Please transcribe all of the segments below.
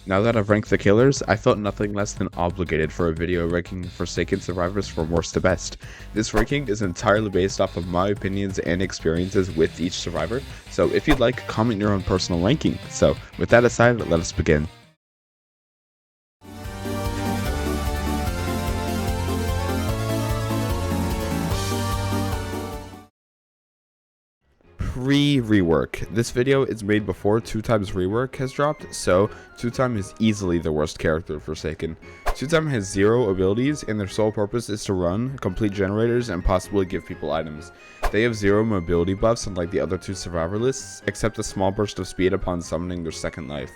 Now that I've ranked the killers, I felt nothing less than obligated for a video ranking Forsaken survivors from worst to best. This ranking is entirely based off of my opinions and experiences with each survivor, so if you'd like, comment your own personal ranking. So with that aside, let us begin. Pre-rework. This video is made before 2Time's rework has dropped, so 2Time is easily the worst character in Forsaken. 2Time has 0 abilities and their sole purpose is to run, complete generators, and possibly give people items. They have 0 mobility buffs unlike the other 2 survivor lists, except a small burst of speed upon summoning their second life.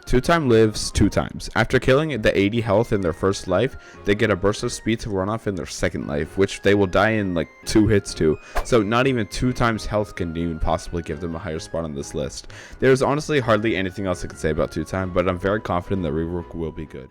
2Time lives 2 times. After killing the 80 health in their first life, they get a burst of speed to run off in their second life, which they will die in like 2 hits to, so not even 2 times health can even possibly give them a higher spot on this list. There's honestly hardly anything else I can say about 2Time, but I'm very confident that rework will be good.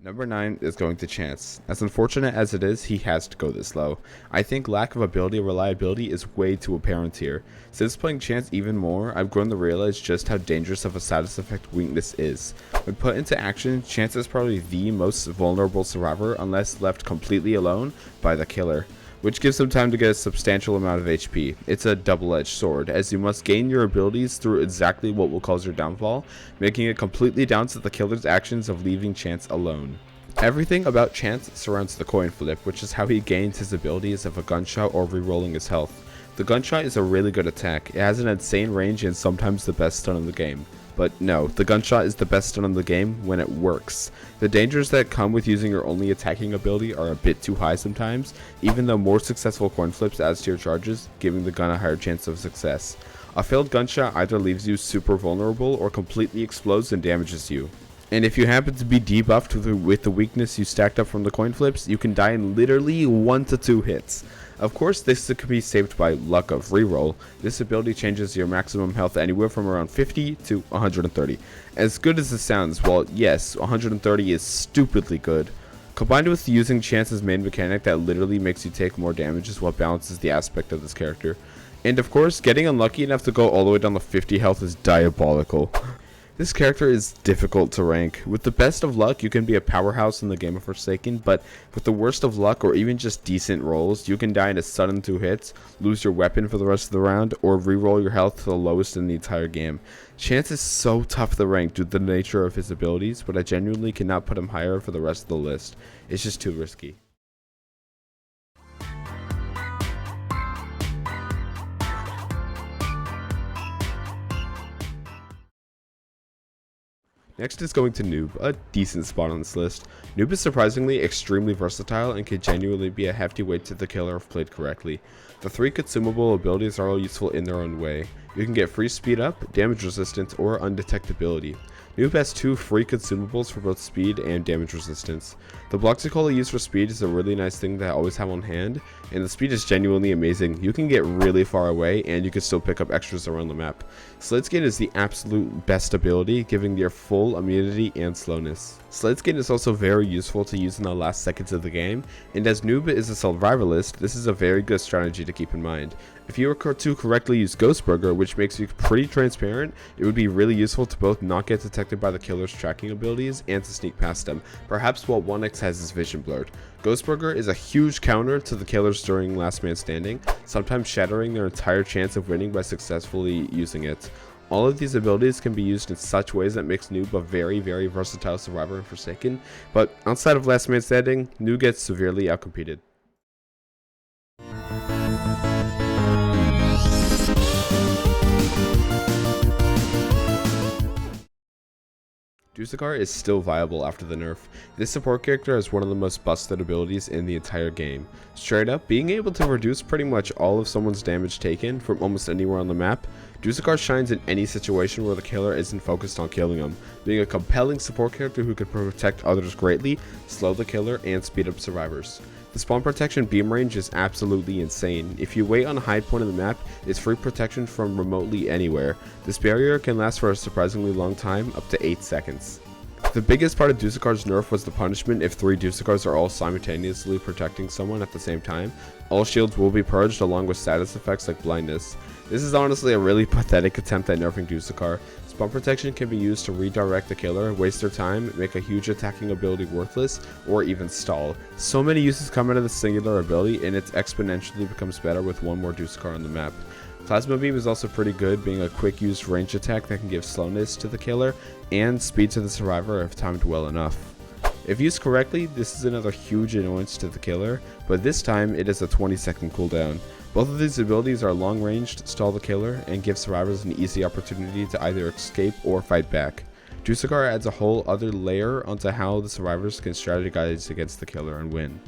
Number 9 is going to Chance. As unfortunate as it is, he has to go this low. I think lack of ability or reliability is way too apparent here. Since playing Chance even more, I've grown to realize just how dangerous of a status effect weakness is. When put into action, Chance is probably the most vulnerable survivor unless left completely alone by the killer, which gives them time to get a substantial amount of HP. It's a double-edged sword, as you must gain your abilities through exactly what will cause your downfall, making it completely down to the killer's actions of leaving Chance alone. Everything about Chance surrounds the coin flip, which is how he gains his abilities of a gunshot or re-rolling his health. The gunshot is a really good attack. It has an insane range and sometimes the best stun in the game. But no, the gunshot is the best stun in the game when it works. The dangers that come with using your only attacking ability are a bit too high sometimes, even though more successful coin flips adds to your charges, giving the gun a higher chance of success. A failed gunshot either leaves you super vulnerable or completely explodes and damages you. And if you happen to be debuffed with the weakness you stacked up from the coin flips, you can die in literally 1 to 2 hits. Of course, this could be saved by luck of reroll. This ability changes your maximum health anywhere from around 50 to 130. As good as it sounds, well, yes, 130 is stupidly good. Combined with using Chance's main mechanic that literally makes you take more damage is what balances the aspect of this character. And of course, getting unlucky enough to go all the way down to 50 health is diabolical. This character is difficult to rank. With the best of luck, you can be a powerhouse in the game of Forsaken, but with the worst of luck or even just decent rolls, you can die in a sudden 2 hits, lose your weapon for the rest of the round, or reroll your health to the lowest in the entire game. Chance is so tough to rank due to the nature of his abilities, but I genuinely cannot put him higher for the rest of the list. It's just too risky. Next is going to Noob, a decent spot on this list. Noob is surprisingly extremely versatile and can genuinely be a hefty weight to the killer if played correctly. The 3 consumable abilities are all useful in their own way. You can get free speed up, damage resistance, or undetectability. Noob has 2 free consumables for both speed and damage resistance. The Bloxicola used for speed is a really nice thing that I always have on hand, and the speed is genuinely amazing. You can get really far away and you can still pick up extras around the map. Sledskate is the absolute best ability, giving your full immunity and slowness. Sledskate is also very useful to use in the last seconds of the game, and as Noob is a survivalist, this is a very good strategy to keep in mind. If you were to correctly use Ghostburger, which makes you pretty transparent, it would be really useful to both not get detected by the killer's tracking abilities and to sneak past them, perhaps while 1x has his vision blurred. Ghostburger is a huge counter to the killers during Last Man Standing, sometimes shattering their entire chance of winning by successfully using it. All of these abilities can be used in such ways that makes Noob a very, very versatile survivor in Forsaken, but outside of Last Man Standing, Noob gets severely outcompeted. Dusekkar is still viable after the nerf. This support character has one of the most busted abilities in the entire game. Straight up, being able to reduce pretty much all of someone's damage taken from almost anywhere on the map, Dusekkar shines in any situation where the killer isn't focused on killing him, being a compelling support character who can protect others greatly, slow the killer, and speed up survivors. The spawn protection beam range is absolutely insane. If you wait on a high point of the map, it's free protection from remotely anywhere. This barrier can last for a surprisingly long time, up to 8 seconds. The biggest part of Dusekkar's nerf was the punishment if 3 Dusekkars are all simultaneously protecting someone at the same time. All shields will be purged along with status effects like blindness. This is honestly a really pathetic attempt at nerfing Dusekkar. Spawn protection can be used to redirect the killer, waste their time, make a huge attacking ability worthless, or even stall. So many uses come out of this singular ability, and it exponentially becomes better with one more Dusekkar on the map. Plasma Beam is also pretty good, being a quick used range attack that can give slowness to the killer and speed to the survivor if timed well enough. If used correctly, this is another huge annoyance to the killer, but this time it is a 20-second cooldown. Both of these abilities are long ranged, stall the killer, and give survivors an easy opportunity to either escape or fight back. Dusekkar adds a whole other layer onto how the survivors can strategize against the killer and win.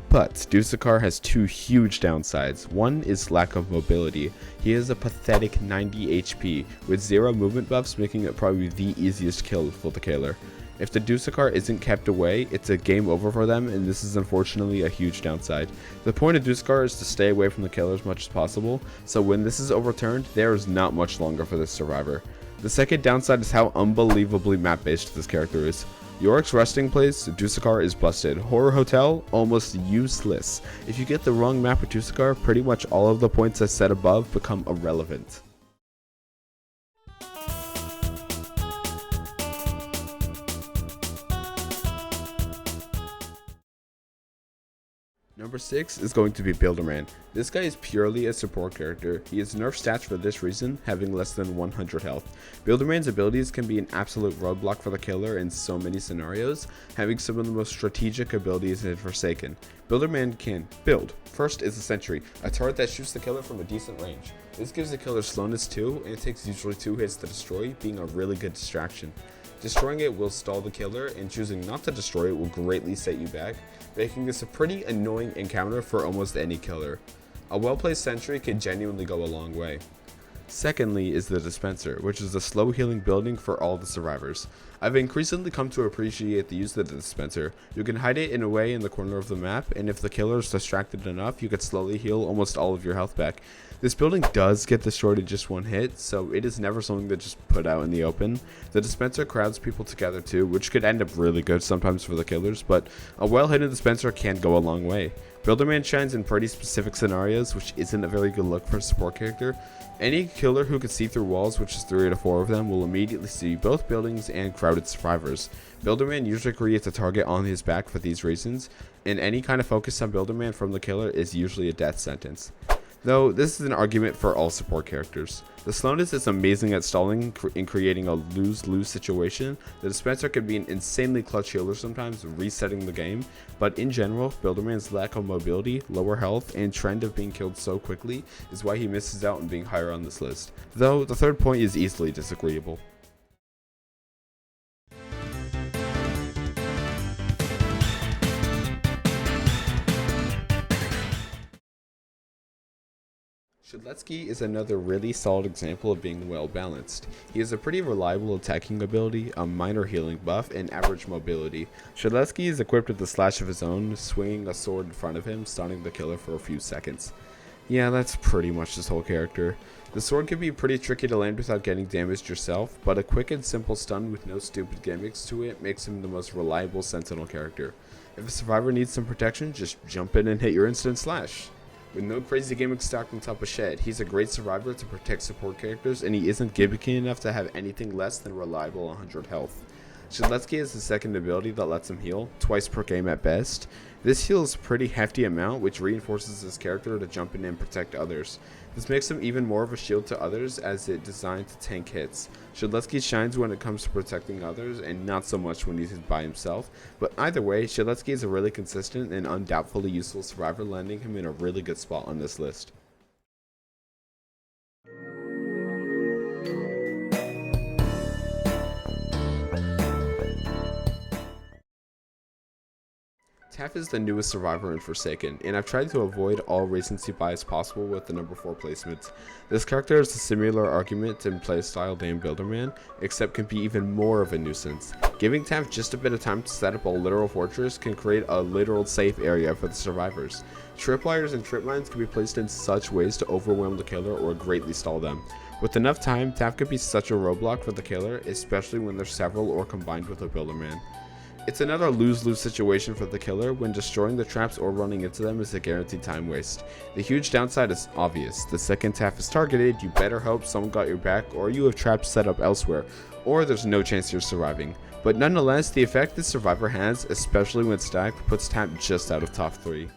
But Dusekkar has 2 huge downsides. One is lack of mobility. He has a pathetic 90 HP, with 0 movement buffs, making it probably the easiest kill for the killer. If the Dusekkar isn't kept away, it's a game over for them, and this is unfortunately a huge downside. The point of Dusekkar is to stay away from the killer as much as possible, so when this is overturned, there is not much longer for this survivor. The second downside is how unbelievably map-based this character is. Yorick's resting place, Dusekkar is busted. Horror Hotel, almost useless. If you get the wrong map with Dusekkar, pretty much all of the points I said above become irrelevant. Number 6 is going to be Builderman. This guy is purely a support character. He is nerfed stats for this reason, having less than 100 health. Builderman's abilities can be an absolute roadblock for the killer in so many scenarios, having some of the most strategic abilities in Forsaken. Builderman can build. First is a sentry, a turret that shoots the killer from a decent range. This gives the killer slowness too, and it takes usually 2 hits to destroy, being a really good distraction. Destroying it will stall the killer, and choosing not to destroy it will greatly set you back, making this a pretty annoying encounter for almost any killer. A well-placed sentry can genuinely go a long way. Secondly is the dispenser, which is a slow healing building for all the survivors. I've increasingly come to appreciate the use of the dispenser. You can hide it in a way in the corner of the map, and if the killer is distracted enough, you can slowly heal almost all of your health back. This building does get destroyed in just 1 hit, so it is never something to just put out in the open. The dispenser crowds people together too, which could end up really good sometimes for the killers, but a well-hidden dispenser can go a long way. Builderman shines in pretty specific scenarios, which isn't a very good look for a support character. Any killer who can see through walls, which is 3 to 4 of them, will immediately see both buildings and crowded survivors. Builderman usually creates a target on his back for these reasons, and any kind of focus on Builderman from the killer is usually a death sentence. Though this is an argument for all support characters. The slowness is amazing at stalling in creating a lose-lose situation. The dispenser can be an insanely clutch healer sometimes, resetting the game, but in general, Builderman's lack of mobility, lower health, and trend of being killed so quickly is why he misses out on being higher on this list. Though the third point is easily disagreeable. Shedletsky is another really solid example of being well balanced. He has a pretty reliable attacking ability, a minor healing buff, and average mobility. Shedletsky is equipped with a slash of his own, swinging a sword in front of him, stunning the killer for a few seconds. Yeah, that's pretty much his whole character. The sword can be pretty tricky to land without getting damaged yourself, but a quick and simple stun with no stupid gimmicks to it makes him the most reliable sentinel character. If a survivor needs some protection, just jump in and hit your instant slash. With no crazy gimmicks stacked on top of Shed, he's a great survivor to protect support characters, and he isn't gimmicky enough to have anything less than reliable 100 health. Shedletsky has the second ability that lets him heal, twice per game at best. This heals a pretty hefty amount, which reinforces his character to jump in and protect others. This makes him even more of a shield to others, as it's designed to tank hits. Shedletsky shines when it comes to protecting others, and not so much when he's by himself, but either way, Shedletsky is a really consistent and undoubtedly useful survivor, landing him in a really good spot on this list. Taph is the newest survivor in Forsaken, and I've tried to avoid all recency bias possible with the number 4 placements. This character is a similar argument in playstyle to Builderman, except can be even more of a nuisance. Giving Taph just a bit of time to set up a literal fortress can create a literal safe area for the survivors. Tripwires and trip mines can be placed in such ways to overwhelm the killer or greatly stall them. With enough time, Taph could be such a roadblock for the killer, especially when there's several or combined with a Builderman. It's another lose-lose situation for the killer when destroying the traps or running into them is a guaranteed time waste. The huge downside is obvious. The second Taph is targeted, you better hope someone got your back or you have traps set up elsewhere, or there's no chance you're surviving. But nonetheless, the effect this survivor has, especially when stacked, puts Taph just out of top 3.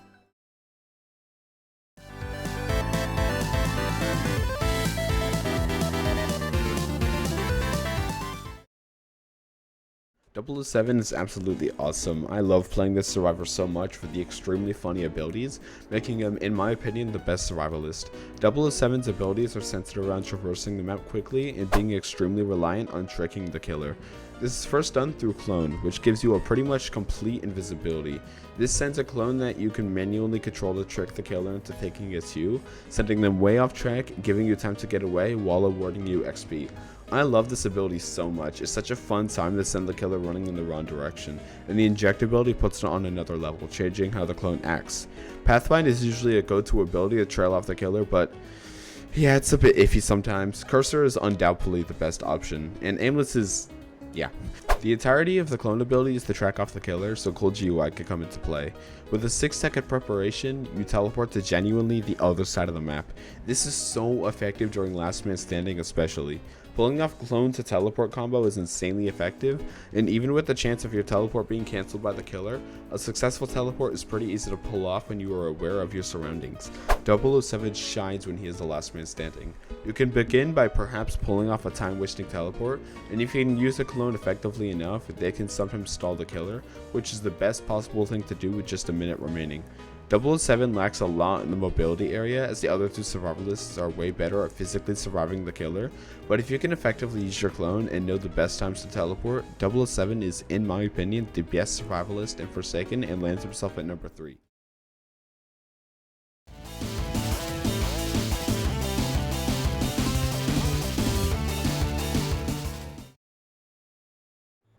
.007 is absolutely awesome. I love playing this survivor so much for the extremely funny abilities, making him, in my opinion, the best survivalist. .007's abilities are centered around traversing the map quickly and being extremely reliant on tricking the killer. This is first done through Clone, which gives you a pretty much complete invisibility. This sends a clone that you can manually control to trick the killer into thinking it's you, sending them way off track, giving you time to get away while awarding you XP. I love this ability so much. It's such a fun time to send the killer running in the wrong direction, and the inject ability puts it on another level, changing how the clone acts. Pathfind is usually a go-to ability to trail off the killer, but yeah, it's a bit iffy sometimes. Cursor is undoubtedly the best option, and Aimless is, yeah. The entirety of the clone ability is to track off the killer, so cool GUI could come into play. With a 6-second preparation, you teleport to genuinely the other side of the map. This is so effective during last man standing especially. Pulling off clone to teleport combo is insanely effective, and even with the chance of your teleport being cancelled by the killer, a successful teleport is pretty easy to pull off when you are aware of your surroundings. 007 shines when he is the last man standing. You can begin by perhaps pulling off a time wasting teleport, and if you can use the clone effectively enough, they can sometimes stall the killer, which is the best possible thing to do with just a minute remaining. 007 lacks a lot in the mobility area, as the other two survivalists are way better at physically surviving the killer, but if you can effectively use your clone and know the best times to teleport, 007 is, in my opinion, the best survivalist in Forsaken and lands himself at number 3.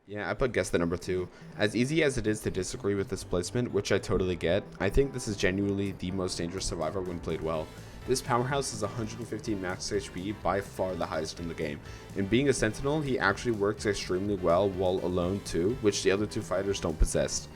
Yeah, I put Guest at number 2. As easy as it is to disagree with this placement, which I totally get, I think this is genuinely the most dangerous survivor when played well. This powerhouse is 115 max HP, by far the highest in the game, and being a sentinel, he actually works extremely well while alone too, which the other two fighters don't possess.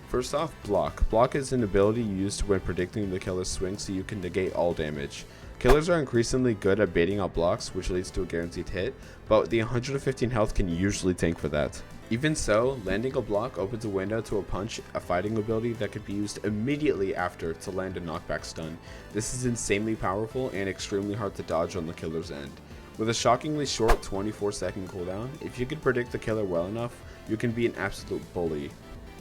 First off, Block. Block is an ability used when predicting the killer's swing so you can negate all damage. Killers are increasingly good at baiting out blocks, which leads to a guaranteed hit, but the 115 health can usually tank for that. Even so, landing a block opens a window to a punch, a fighting ability that could be used immediately after to land a knockback stun. This is insanely powerful and extremely hard to dodge on the killer's end. With a shockingly short 24-second cooldown, if you can predict the killer well enough, you can be an absolute bully.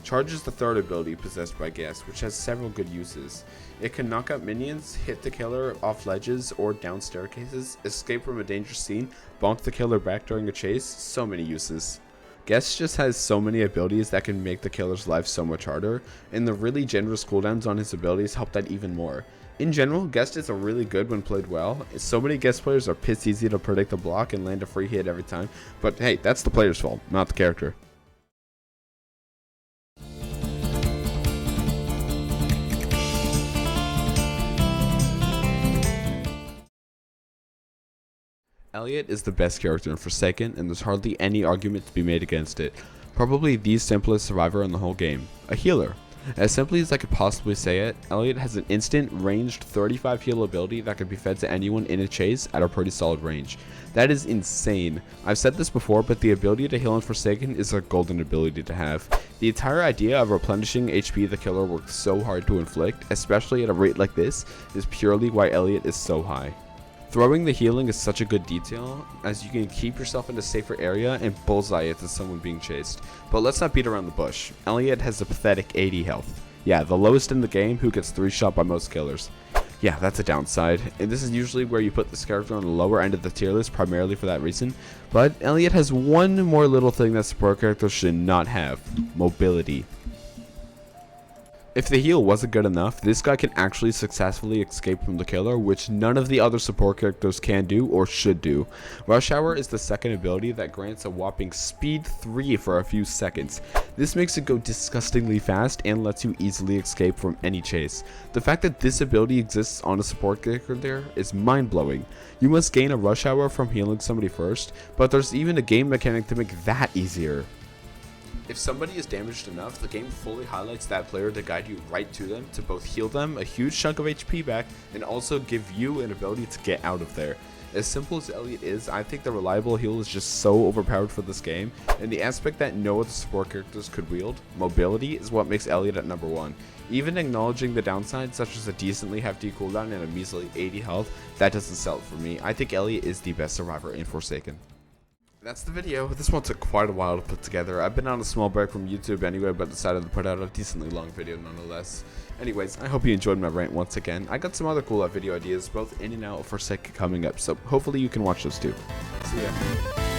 Charge is the third ability possessed by Guest, which has several good uses. It can knock out minions, hit the killer off ledges or down staircases, escape from a dangerous scene, bonk the killer back during a chase, so many uses. Guest just has so many abilities that can make the killer's life so much harder, and the really generous cooldowns on his abilities help that even more. In general, Guest is really good when played well. So many Guest players are piss easy to predict a block and land a free hit every time, but hey, that's the player's fault, not the character. Elliot is the best character in Forsaken, and there's hardly any argument to be made against it. Probably the simplest survivor in the whole game. A healer. As simply as I could possibly say it, Elliot has an instant, ranged 35 heal ability that can be fed to anyone in a chase at a pretty solid range. That is insane. I've said this before, but the ability to heal in Forsaken is a golden ability to have. The entire idea of replenishing HP the killer works so hard to inflict, especially at a rate like this, is purely why Elliot is so high. Throwing the healing is such a good detail, as you can keep yourself in a safer area and bullseye it to someone being chased. But let's not beat around the bush. Elliot has a pathetic 80 health. Yeah, the lowest in the game, who gets 3-shot by most killers. Yeah, that's a downside, and this is usually where you put this character on the lower end of the tier list primarily for that reason. But Elliot has one more little thing that support characters should not have: mobility. If the heal wasn't good enough, this guy can actually successfully escape from the killer, which none of the other support characters can do or should do. Rush Hour is the second ability that grants a whopping speed 3 for a few seconds. This makes it go disgustingly fast and lets you easily escape from any chase. The fact that this ability exists on a support character there is mind-blowing. You must gain a Rush Hour from healing somebody first, but there's even a game mechanic to make that easier. If somebody is damaged enough, the game fully highlights that player to guide you right to them to both heal them a huge chunk of HP back and also give you an ability to get out of there. As simple as Elliot is, I think the reliable heal is just so overpowered for this game, and the aspect that no other support characters could wield, mobility, is what makes Elliot at number 1. Even acknowledging the downsides such as a decently hefty cooldown and a measly 80 health, that doesn't sell it for me. I think Elliot is the best survivor in Forsaken. That's the video. This one took quite a while to put together. I've been on a small break from YouTube anyway, but decided to put out a decently long video nonetheless. Anyways, I hope you enjoyed my rant once again. I got some other cool video ideas, both in and out of Forsaken coming up, so hopefully you can watch those too. See ya.